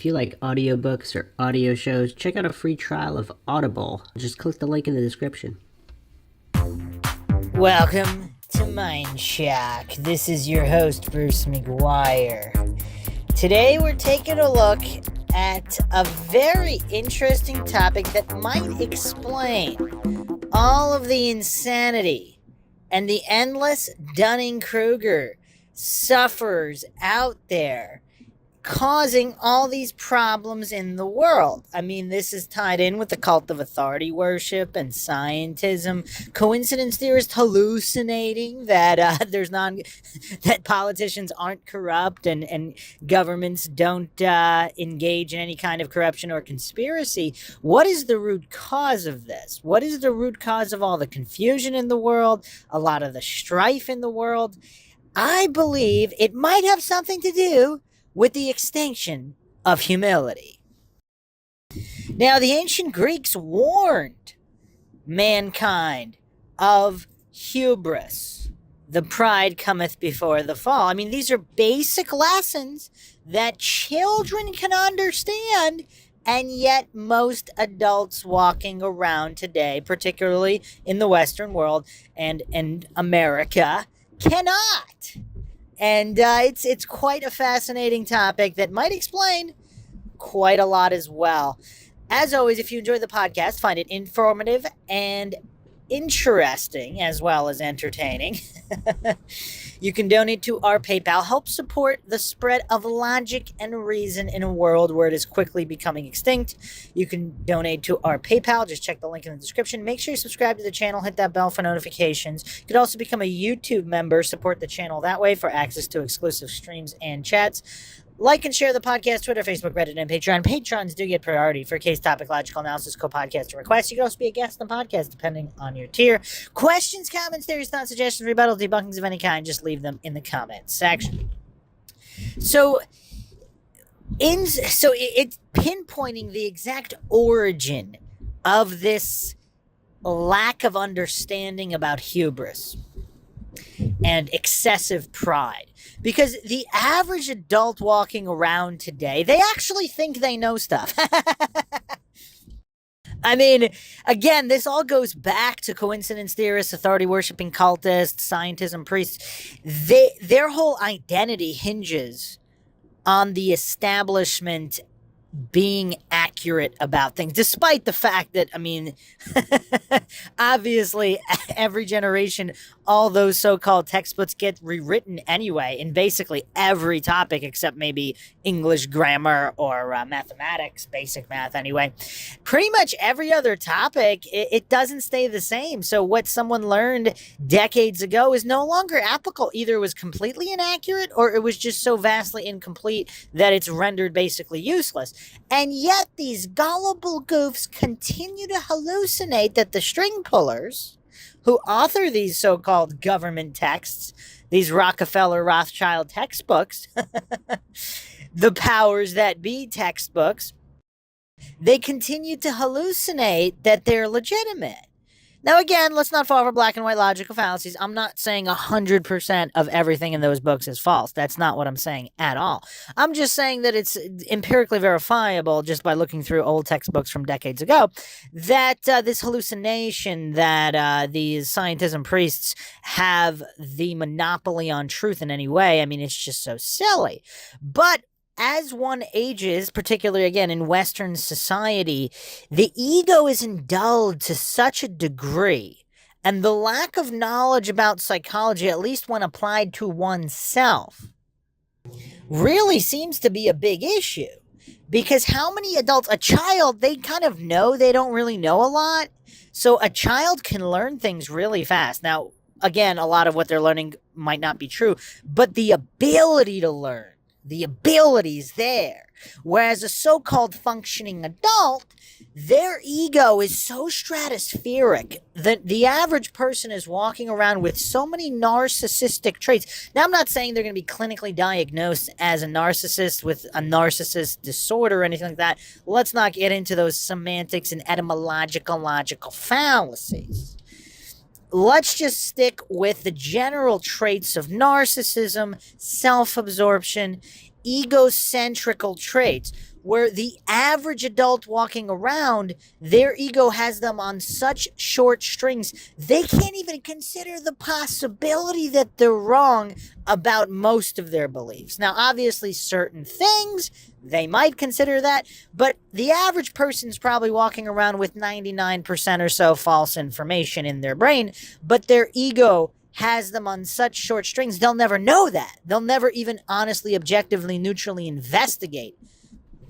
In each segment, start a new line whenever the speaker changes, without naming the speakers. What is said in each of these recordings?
If you like audiobooks or audio shows, check out a free trial of Audible. Just click the link in the description.
Welcome to MINDSHOCK. This is your host, Bruce McGuire. Today we're taking a look at a very interesting topic that might explain all of the insanity and the endless Dunning-Kruger sufferers out there causing all these problems in the world. I mean, this is tied in with the cult of authority worship and scientism. Coincidence theorists hallucinating that that politicians aren't corrupt and governments don't engage in any kind of corruption or conspiracy. What is the root cause of this? What is the root cause of all the confusion in the world, a lot of the strife in the world? I believe it might have something to do with the extinction of humility. Now, the ancient Greeks warned mankind of hubris. The pride cometh before the fall. I mean, these are basic lessons that children can understand, and yet most adults walking around today, particularly in the Western world and America, cannot. And it's quite a fascinating topic that might explain quite a lot as well. As always, if you enjoy the podcast, find it informative and interesting as well as entertaining, you can donate to our PayPal. Help support the spread of logic and reason in a world where it is quickly becoming extinct. You can donate to our PayPal. Just check the link in the description. Make sure you subscribe to the channel. Hit that bell for notifications. You could also become a YouTube member. Support the channel that way for access to exclusive streams and chats. Like and share the podcast, Twitter, Facebook, Reddit, and Patreon. Patrons do get priority for case, topic, logical analysis, co-podcast, or requests. You can also be a guest on the podcast, depending on your tier. Questions, comments, theories, thoughts, suggestions, rebuttals, debunkings of any kind, just leave them in the comments section. So it's pinpointing the exact origin of this lack of understanding about hubris and excessive pride. Because the average adult walking around today, they actually think they know stuff. I mean, again, this all goes back to coincidence theorists, authority-worshipping cultists, scientism priests. Their whole identity hinges on the establishment being accurate about things, despite the fact that, I mean, obviously, every generation, all those so-called textbooks get rewritten anyway in basically every topic except maybe English grammar or mathematics, basic math anyway. Pretty much every other topic, it doesn't stay the same. So what someone learned decades ago is no longer applicable. Either it was completely inaccurate or it was just so vastly incomplete that it's rendered basically useless. And yet these gullible goofs continue to hallucinate that the string pullers who author these so-called government texts, these Rockefeller Rothschild textbooks, the powers that be textbooks, they continue to hallucinate that they're legitimate. Now, again, let's not fall for black and white logical fallacies. I'm not saying 100% of everything in those books is false. That's not what I'm saying at all. I'm just saying that it's empirically verifiable just by looking through old textbooks from decades ago that this hallucination that these scientism priests have the monopoly on truth in any way, I mean, it's just so silly. But as one ages, particularly again in Western society, the ego is indulged to such a degree, and the lack of knowledge about psychology, at least when applied to oneself, really seems to be a big issue. Because how many adults, a child, they kind of know they don't really know a lot, so a child can learn things really fast. Now, again, a lot of what they're learning might not be true, but the ability to learn, the ability's there. Whereas a so-called functioning adult, their ego is so stratospheric that the average person is walking around with so many narcissistic traits. Now, I'm not saying they're going to be clinically diagnosed as a narcissist with a narcissist disorder or anything like that. Let's not get into those semantics and etymological logical fallacies. Let's just stick with the general traits of narcissism, self-absorption, egocentrical traits. where the average adult walking around, their ego has them on such short strings, they can't even consider the possibility that they're wrong about most of their beliefs. Now, obviously, certain things, they might consider that, but the average person's probably walking around with 99% or so false information in their brain, but their ego has them on such short strings, they'll never know that. They'll never even honestly, objectively, neutrally investigate.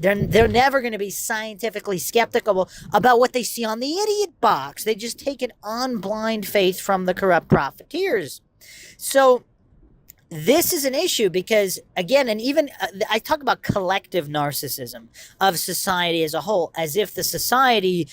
They're never going to be scientifically skeptical about what they see on the idiot box. They just take it on blind faith from the corrupt profiteers. So this is an issue because, again, and even I talk about collective narcissism of society as a whole, as if the society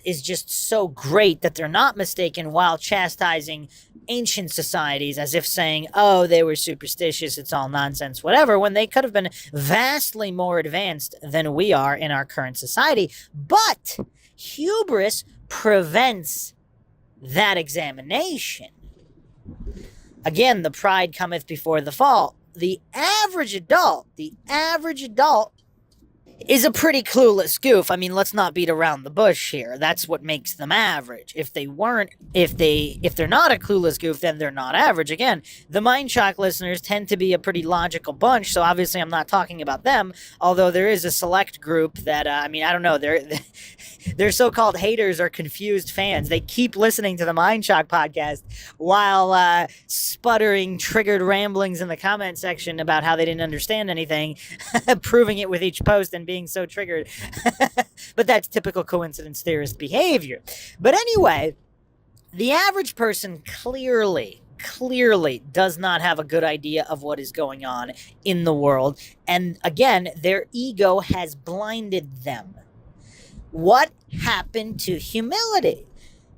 is just so great that they're not mistaken, while chastising ancient societies as if saying, oh, they were superstitious, it's all nonsense, whatever, when they could have been vastly more advanced than we are in our current society. But hubris prevents that examination. Again, the pride cometh before the fall. The average adult is a pretty clueless goof. I mean, let's not beat around the bush here. That's what makes them average. If they're not a clueless goof, then they're not average. Again, the MINDSHOCK listeners tend to be a pretty logical bunch, so obviously I'm not talking about them, although there is a select group that, I don't know, their so-called haters are confused fans. They keep listening to the MINDSHOCK podcast while sputtering triggered ramblings in the comment section about how they didn't understand anything, proving it with each post and being so triggered. But that's typical coincidence theorist behavior. But anyway, the average person clearly does not have a good idea of what is going on in the world. And again, their ego has blinded them. What happened to humility?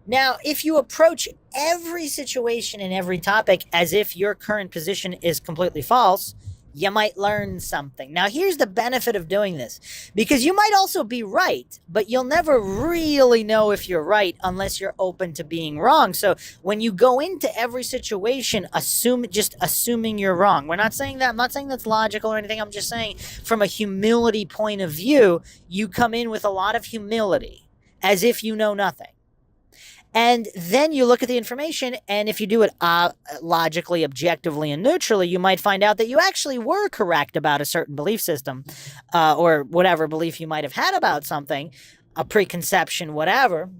Now, if you approach every situation and every topic as if your current position is completely false, you might learn something. Now, here's the benefit of doing this, because you might also be right, but you'll never really know if you're right unless you're open to being wrong. So when you go into every situation, assuming you're wrong. We're not saying that. I'm not saying that's logical or anything. I'm just saying from a humility point of view, you come in with a lot of humility as if you know nothing. And then you look at the information, and if you do it logically, objectively, and neutrally, you might find out that you actually were correct about a certain belief system, or whatever belief you might have had about something, a preconception, whatever.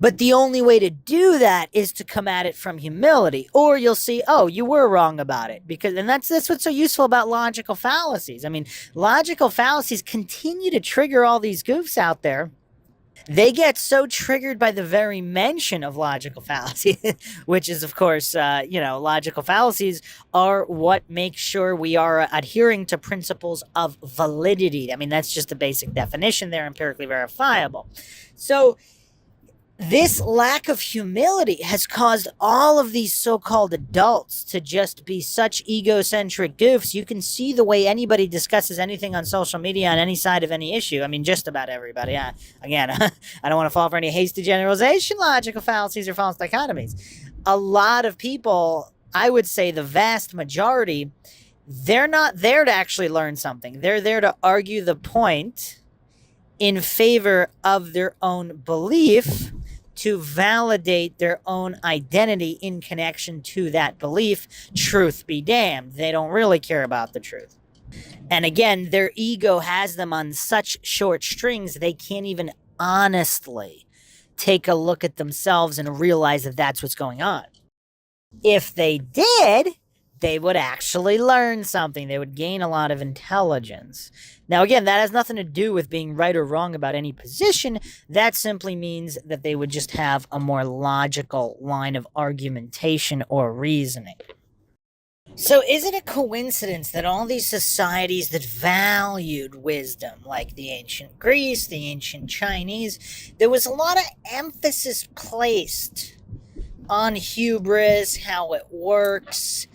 But the only way to do that is to come at it from humility, or you'll see, oh, you were wrong about it. And that's what's so useful about logical fallacies. I mean, logical fallacies continue to trigger all these goofs out there. They get so triggered by the very mention of logical fallacy, which is, of course, logical fallacies are what makes sure we are adhering to principles of validity. I mean, that's just the basic definition. They're empirically verifiable. So this lack of humility has caused all of these so-called adults to just be such egocentric goofs. You can see the way anybody discusses anything on social media on any side of any issue. I mean, just about everybody. Again, I don't want to fall for any hasty generalization, logical fallacies, or false dichotomies. A lot of people, I would say the vast majority, they're not there to actually learn something. They're there to argue the point in favor of their own belief, to validate their own identity in connection to that belief. Truth be damned, they don't really care about the truth. And again, their ego has them on such short strings, they can't even honestly take a look at themselves and realize that that's what's going on. If they did, they would actually learn something. They would gain a lot of intelligence. Now, again, that has nothing to do with being right or wrong about any position. That simply means that they would just have a more logical line of argumentation or reasoning. So is it a coincidence that all these societies that valued wisdom, like the ancient Greece, the ancient Chinese, there was a lot of emphasis placed on hubris, how it works,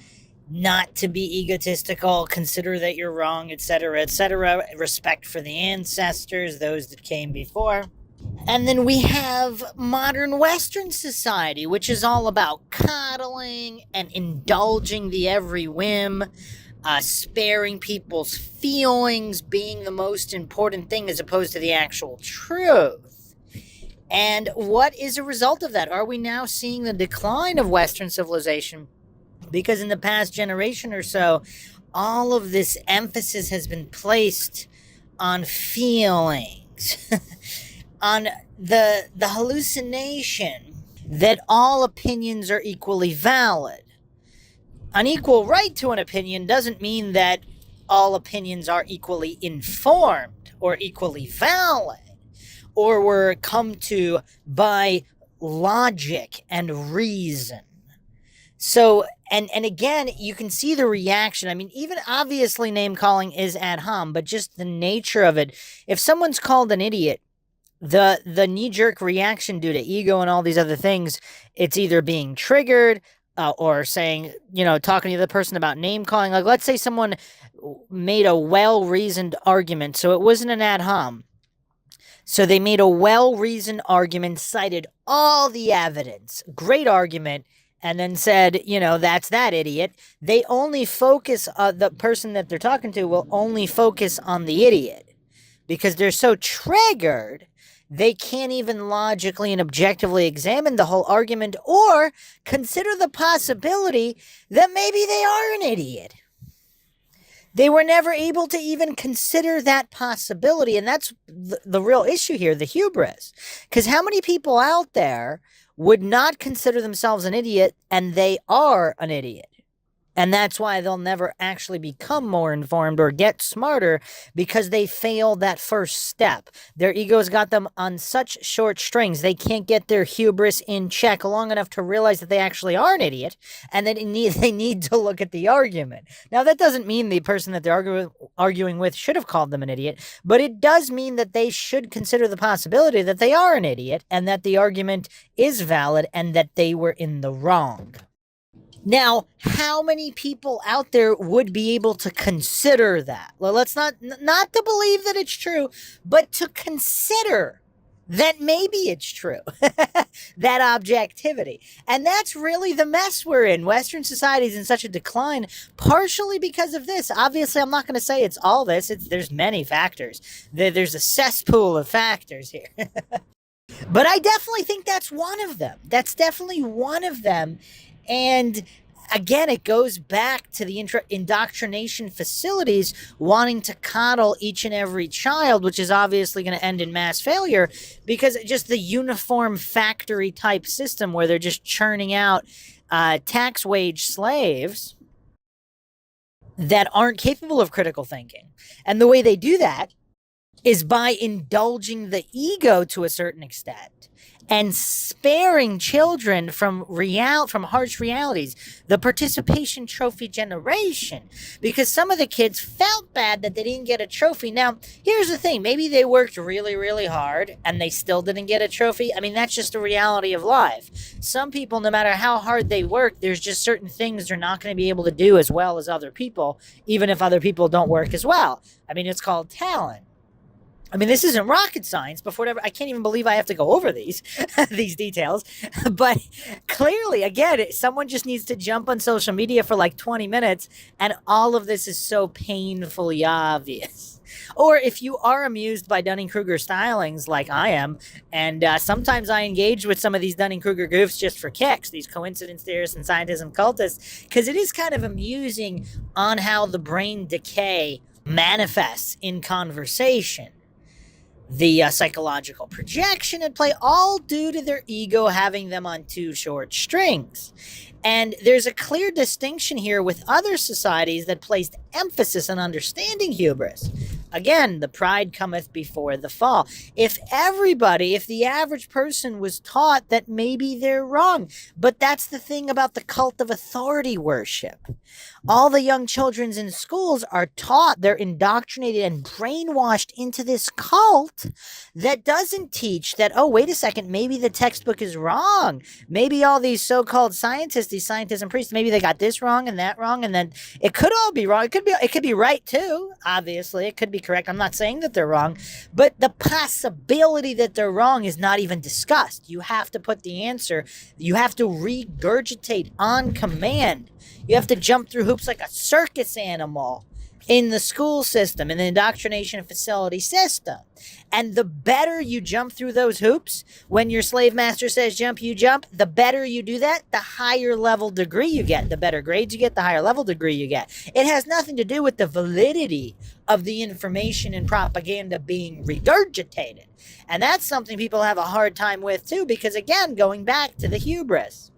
not to be egotistical, consider that you're wrong, etc., respect for the ancestors, those that came before. And then we have modern Western society, which is all about coddling and indulging the every whim sparing people's feelings being the most important thing as opposed to the actual truth. And what is a result of that? Are we now seeing the decline of Western civilization? Because in the past generation or so, all of this emphasis has been placed on feelings, on the hallucination that all opinions are equally valid. An equal right to an opinion doesn't mean that all opinions are equally informed or equally valid, or were come to by logic and reason. So, and again, you can see the reaction. I mean, even obviously name calling is ad hom, but just the nature of it. If someone's called an idiot, the knee-jerk reaction due to ego and all these other things, it's either being triggered or saying, talking to the person about name calling. Like, let's say someone made a well-reasoned argument, so it wasn't an ad hom. So they made a well-reasoned argument, cited all the evidence, great argument, and then said, that's that idiot. They only focus, the person that they're talking to will only focus on the idiot because they're so triggered, they can't even logically and objectively examine the whole argument or consider the possibility that maybe they are an idiot. They were never able to even consider that possibility, and that's the real issue here, the hubris. Because how many people out there would not consider themselves an idiot, and they are an idiot? And that's why they'll never actually become more informed or get smarter, because they failed that first step. Their egos got them on such short strings, they can't get their hubris in check long enough to realize that they actually are an idiot, and that they need to look at the argument. Now, that doesn't mean the person that they're arguing with should have called them an idiot, but it does mean that they should consider the possibility that they are an idiot, and that the argument is valid, and that they were in the wrong. Now, how many people out there would be able to consider that? Well, let's not to believe that it's true, but to consider that maybe it's true. That objectivity. And that's really the mess we're in. Western society is in such a decline, partially because of this. Obviously, I'm not going to say it's all this. There's many factors. There's a cesspool of factors here. But I definitely think that's one of them. That's definitely one of them. And again, it goes back to the indoctrination facilities wanting to coddle each and every child, which is obviously going to end in mass failure, because just the uniform factory type system where they're just churning out tax wage slaves that aren't capable of critical thinking. And the way they do that is by indulging the ego to a certain extent and sparing children from harsh realities, the participation trophy generation, because some of the kids felt bad that they didn't get a trophy. Now, here's the thing. Maybe they worked really, really hard and they still didn't get a trophy. I mean, that's just the reality of life. Some people, no matter how hard they work, there's just certain things they're not going to be able to do as well as other people, even if other people don't work as well. I mean, it's called talent. I mean, this isn't rocket science, but for whatever, I can't even believe I have to go over these details. But clearly, again, someone just needs to jump on social media for like 20 minutes, and all of this is so painfully obvious. Or if you are amused by Dunning-Kruger stylings like I am, and sometimes I engage with some of these Dunning-Kruger goofs just for kicks, these coincidence theorists and scientism cultists, because it is kind of amusing on how the brain decay manifests in conversation. The psychological projection at play, all due to their ego having them on too short strings. And there's a clear distinction here with other societies that placed emphasis on understanding hubris. Again, the pride cometh before the fall. If the average person was taught that maybe they're wrong, but that's the thing about the cult of authority worship. All the young children in schools are taught, they're indoctrinated and brainwashed into this cult that doesn't teach that, oh, wait a second, maybe the textbook is wrong. Maybe all these so-called scientists these scientists and priests, maybe they got this wrong and that wrong, and then it could all be wrong. It could be right too. Obviously, it could be correct. I'm not saying that they're wrong, but the possibility that they're wrong is not even discussed. You have to put the answer. You have to regurgitate on command. You have to jump through hoops like a circus animal in the school system, in the indoctrination facility system. And the better you jump through those hoops, when your slave master says jump, you jump, the better you do that, the higher level degree you get. The better grades you get, the higher level degree you get. It has nothing to do with the validity of the information and propaganda being regurgitated. And that's something people have a hard time with too, because again, going back to the hubris.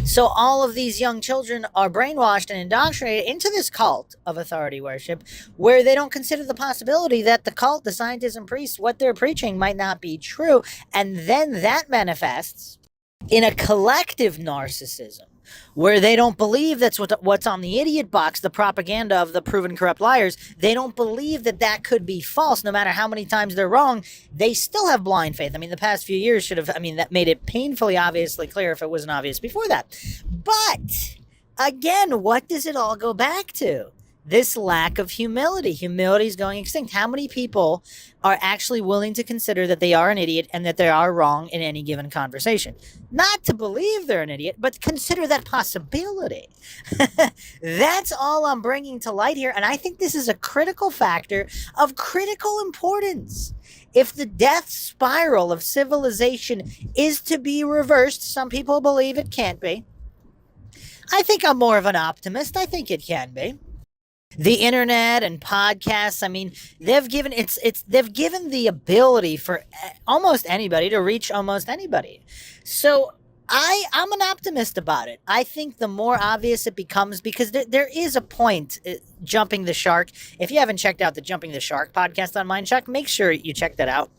So all of these young children are brainwashed and indoctrinated into this cult of authority worship, where they don't consider the possibility that the cult, the scientists and priests, what they're preaching might not be true. And then that manifests in a collective narcissism, where they don't believe that's what's on the idiot box, the propaganda of the proven corrupt liars. They don't believe that that could be false. No matter how many times they're wrong, they still have blind faith. I mean, the past few years that made it painfully obviously clear if it wasn't obvious before that. But again, what does it all go back to? This lack of humility. Humility is going extinct. How many people are actually willing to consider that they are an idiot and that they are wrong in any given conversation? Not to believe they're an idiot, but consider that possibility. That's all I'm bringing to light here. And I think this is a critical factor of critical importance. If the death spiral of civilization is to be reversed, some people believe it can't be. I think I'm more of an optimist. I think it can be. The internet and podcasts, I mean, they've given the ability for almost anybody to reach almost anybody. So I'm an optimist about it. I think the more obvious it becomes, because there is a point, jumping the shark. If you haven't checked out the Jumping the Shark podcast on MINDSHOCK, make sure you check that out.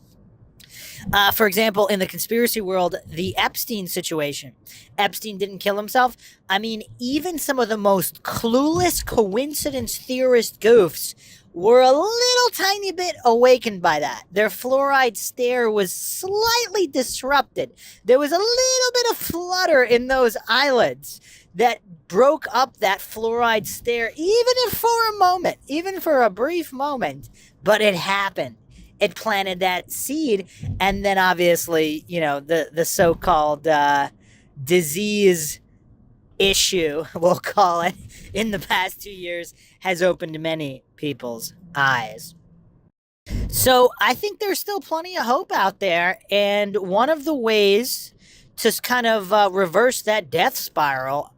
For example, in the conspiracy world, the Epstein situation. Epstein didn't kill himself. I mean, even some of the most clueless coincidence theorist goofs were a little tiny bit awakened by that. Their fluoride stare was slightly disrupted. There was a little bit of flutter in those eyelids that broke up that fluoride stare, even if for a moment, even for a brief moment, but it happened. It planted that seed, and then obviously, the so-called disease issue, we'll call it, in the past 2 years has opened many people's eyes. So I think there's still plenty of hope out there, and one of the ways to kind of reverse that death spiral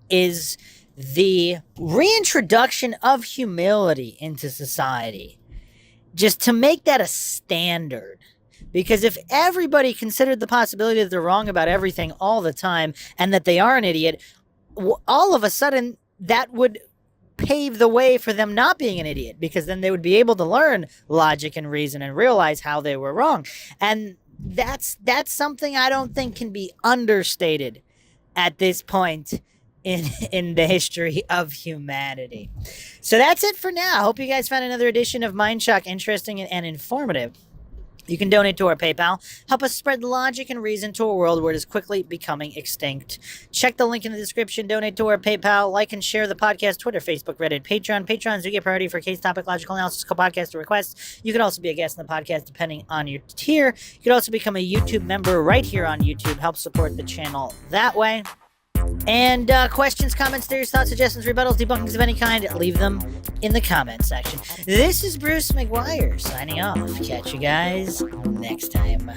is the reintroduction of humility into society. Just to make that a standard. Because if everybody considered the possibility that they're wrong about everything all the time and that they are an idiot, all of a sudden that would pave the way for them not being an idiot, because then they would be able to learn logic and reason and realize how they were wrong. And that's something I don't think can be understated at this point in the history of humanity. So that's it for now. I hope you guys found another edition of MINDSHOCK interesting and informative. You can donate to our PayPal. Help us spread logic and reason to a world where it is quickly becoming extinct. Check the link in the description. Donate to our PayPal. Like and share the podcast, Twitter, Facebook, Reddit, Patreon. Patrons do get priority for case topic, logical analysis, co-podcast, or requests. You can also be a guest in the podcast depending on your tier. You can also become a YouTube member right here on YouTube. Help support the channel that way. And questions, comments, theories, thoughts, suggestions, rebuttals, debunkings of any kind, leave them in the comment section. This is Bruce McGuire signing off. Catch you guys next time.